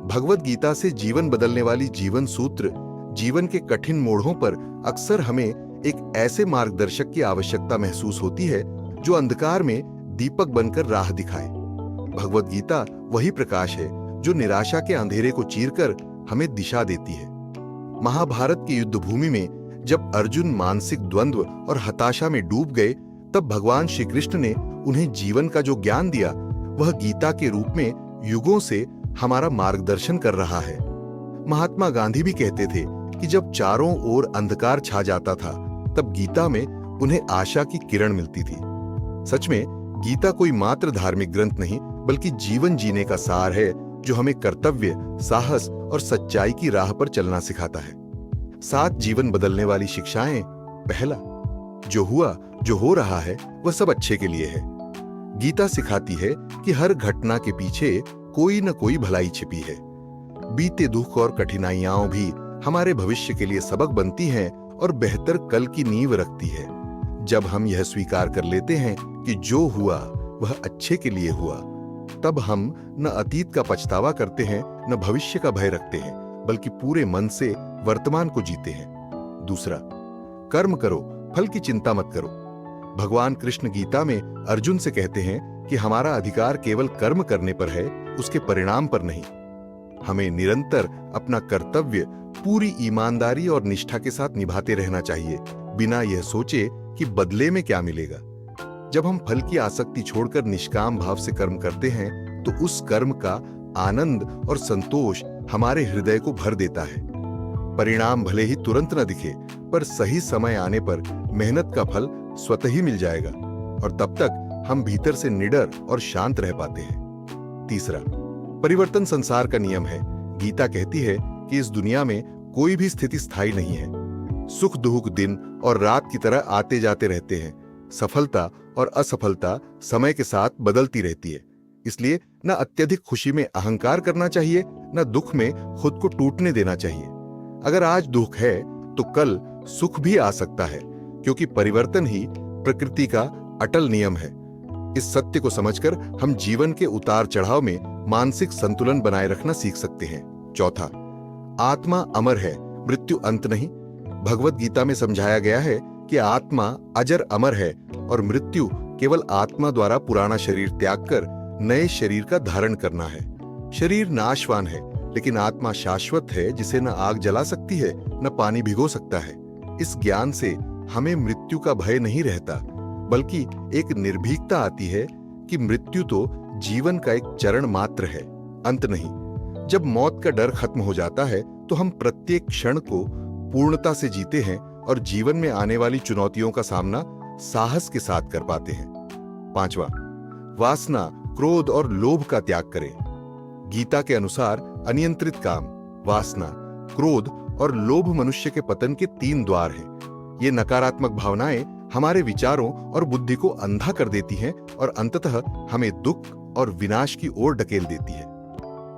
भगवत गीता से जीवन बदलने वाली जीवन सूत्र जीवन के कठिन मोड़ों पर अक्सर हमें एक ऐसे मार्गदर्शक की आवश्यकता महसूस होती है जो अंधकार में दीपक बनकर राह दिखाए। भगवत गीता वही प्रकाश है जो निराशा के अंधेरे को चीरकर हमें दिशा देती है। महाभारत की युद्ध भूमि में जब अर्जुन मानसिक द्वंद्व और हताशा में डूब गए, तब भगवान श्री कृष्ण ने उन्हें जीवन का जो ज्ञान दिया वह गीता के रूप में युगों से हमारा मार्गदर्शन कर रहा है। महात्मा गांधी भी कहते थे कि जब चारों ओर अंधकार छा जाता था तब गीता में उन्हें आशा की किरण मिलती थी। सच में गीता कोई मात्र धार्मिक ग्रंथ नहीं बल्कि जीवन जीने का सार है जो हमें कर्तव्य, साहस और सच्चाई की राह पर चलना सिखाता है। 7 जीवन बदलने वाली शिक्षाएं। पहला, जो हुआ जो हो रहा है वह सब अच्छे के लिए है। गीता सिखाती है कि हर घटना के पीछे कोई न कोई भलाई छिपी है। बीते दुख और कठिनाइयां भी हमारे भविष्य के लिए सबक बनती हैं और बेहतर कल की नींव रखती है। जब हम यह स्वीकार कर लेते हैं कि जो हुआ वह अच्छे के लिए हुआ, तब हम न अतीत का पछतावा करते हैं न भविष्य का भय रखते हैं, बल्कि पूरे मन से वर्तमान को जीते हैं। दूसरा, कर्म करो, फल की चिंता मत करो। भगवान कृष्ण गीता में अर्जुन से कहते हैं कि हमारा अधिकार केवल कर्म करने पर है, उसके परिणाम पर नहीं। हमें निरंतर अपना कर्तव्य पूरी ईमानदारी और निष्ठा के साथ निभाते रहना चाहिए, बिना यह सोचे कि बदले में क्या मिलेगा। जब हम फल की आसक्ति छोड़कर निष्काम भाव से कर्म करते हैं तो उस कर्म का आनंद और संतोष हमारे हृदय को भर देता है। परिणाम भले ही तुरंत न दिखे, पर सही समय आने पर मेहनत का फल स्वतः ही मिल जाएगा और तब तक हम भीतर से निडर और शांत रह पाते हैं। तीसरा, परिवर्तन संसार का नियम है। गीता कहती है कि इस दुनिया में कोई भी स्थिति स्थायी नहीं है। सुख दुख दिन और रात की तरह आते जाते रहते हैं। सफलता और असफलता समय के साथ बदलती रहती है। इसलिए न अत्यधिक खुशी में अहंकार करना चाहिए, न दुख में खुद को टूटने देना चाहिए। अगर आज दुख है तो कल सुख भी आ सकता है, क्योंकि परिवर्तन ही प्रकृति का अटल नियम है। इस सत्य को समझकर हम जीवन के उतार चढ़ाव में मानसिक संतुलन बनाए रखना सीख सकते हैं। चौथा, आत्मा अमर है, मृत्यु अंत नहीं। भगवत गीता में समझाया गया है कि आत्मा अजर अमर है और मृत्यु केवल आत्मा द्वारा पुराना शरीर त्याग कर नए शरीर का धारण करना है। शरीर नाशवान है, लेकिन आत्मा शाश्वत है, जिसे न आग जला सकती है न पानी भिगो सकता है। इस ज्ञान से हमें मृत्यु का भय नहीं रहता, बल्कि एक निर्भीकता आती है कि मृत्यु तो जीवन का एक चरण मात्र है, अंत नहीं। जब मौत का डर खत्म हो जाता है तो हम प्रत्येक क्षण को पूर्णता से जीते हैं और जीवन में आने वाली चुनौतियों का सामना साहस के साथ कर पाते हैं। पांचवा, वासना, क्रोध और लोभ का त्याग करें। गीता के अनुसार अनियंत्रित काम, वासना, क्रोध और लोभ मनुष्य के पतन के 3 द्वार हैं। ये नकारात्मक भावनाएं हमारे विचारों और बुद्धि को अंधा कर देती हैं और अंततः हमें दुख और विनाश की ओर ढकेल देती है।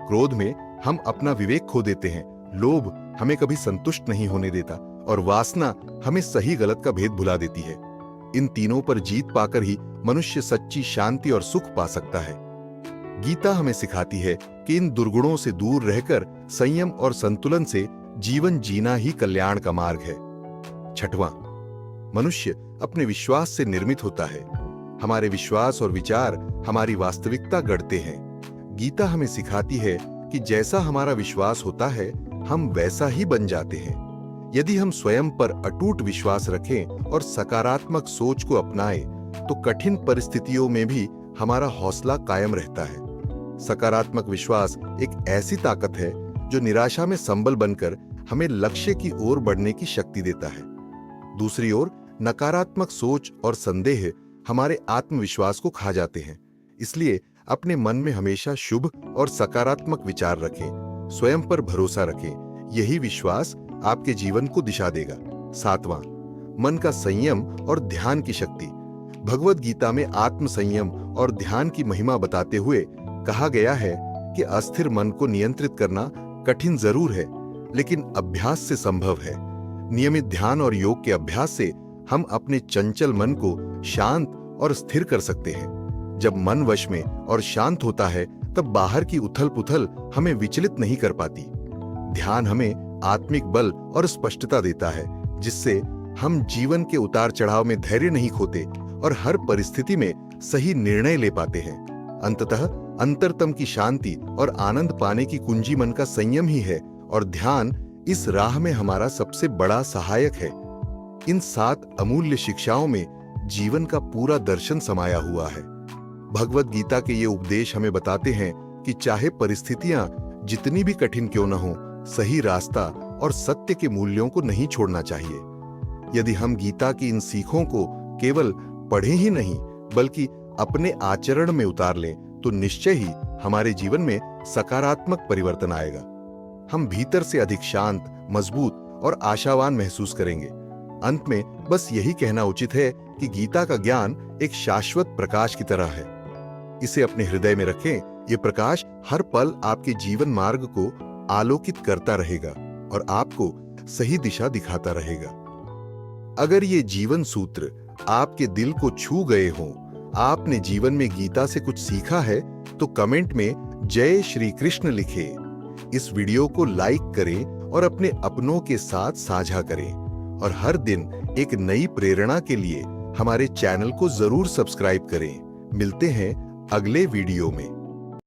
क्रोध में हम अपना विवेक खो देते हैं, लोभ हमें कभी संतुष्ट नहीं होने देता और वासना हमें सही गलत का भेद भुला देती है। इन तीनों पर जीत पाकर ही मनुष्य सच्ची शांति और सुख पा सकता है। गीता हमें सिखाती है कि इन दुर्गुणों से दूर रहकर संयम और संतुलन से जीवन जीना ही कल्याण का मार्ग है। छठवां, मनुष्य अपने विश्वास से निर्मित होता है। हमारे विश्वास और विचार हमारी वास्तविकता गढ़ते हैं। गीता हमें सिखाती है कि जैसा हमारा विश्वास होता है हम वैसा ही बन जाते हैं। यदि हम स्वयं पर अटूट विश्वास रखें और सकारात्मक सोच को अपनाएं, तो कठिन परिस्थितियों में भी हमारा हौसला कायम रहता है। सकारात्मक विश्वास एक ऐसी ताकत है जो निराशा में संबल बनकर हमें लक्ष्य की ओर बढ़ने की शक्ति देता है। दूसरी ओर नकारात्मक सोच और संदेह हमारे आत्मविश्वास को खा जाते हैं। इसलिए अपने मन में हमेशा शुभ और सकारात्मक विचार रखें, स्वयं पर भरोसा रखें। यही विश्वास आपके जीवन को दिशा देगा। सातवां, मन का संयम और ध्यान की शक्ति। भगवत गीता में आत्म संयम और ध्यान की महिमा बताते हुए कहा गया है कि अस्थिर मन को नियंत्रित करना कठिन जरूर है, लेकिन अभ्यास से संभव है। नियमित ध्यान और योग के अभ्यास से हम अपने चंचल मन को शांत और स्थिर कर सकते हैं। जब मन वश में और शांत होता है, तब बाहर की उथल-पुथल हमें विचलित नहीं कर पाती। ध्यान हमें आत्मिक बल और स्पष्टता देता है, जिससे हम जीवन के उतार चढ़ाव में धैर्य नहीं खोते और हर परिस्थिति में सही निर्णय ले पाते हैं। अंततः अंतरतम की शांति और आनंद पाने की कुंजी मन का संयम ही है, और ध्यान इस राह में हमारा सबसे बड़ा सहायक है। इन 7 अमूल्य शिक्षाओं में जीवन का पूरा दर्शन समाया हुआ है। भगवत गीता के ये उपदेश हमें बताते हैं कि चाहे परिस्थितियां जितनी भी कठिन क्यों न हो, सही रास्ता और सत्य के मूल्यों को नहीं छोड़ना चाहिए। यदि हम गीता की इन सीखों को केवल पढ़े ही नहीं बल्कि अपने आचरण में उतार लें, तो निश्चय ही हमारे जीवन में सकारात्मक परिवर्तन आएगा। हम भीतर से अधिक शांत, मजबूत और आशावान महसूस करेंगे। अंत में बस यही कहना उचित है कि गीता का ज्ञान एक शाश्वत प्रकाश की तरह है। इसे अपने हृदय में रखें। ये प्रकाश हर पल आपके जीवन मार्ग को आलोकित करता रहेगा और आपको सही दिशा दिखाता रहेगा। अगर ये जीवन सूत्र आपके दिल को छू गए हों, आपने जीवन में गीता से कुछ सीखा है, तो कमेंट में जय श्री कृष्ण लिखें। इस वीडियो को लाइक करें और अपने अपनों के साथ साझा करें, और हर दिन एक नई प्रेरणा के लिए हमारे चैनल को जरूर सब्सक्राइब करें। मिलते हैं अगले वीडियो में।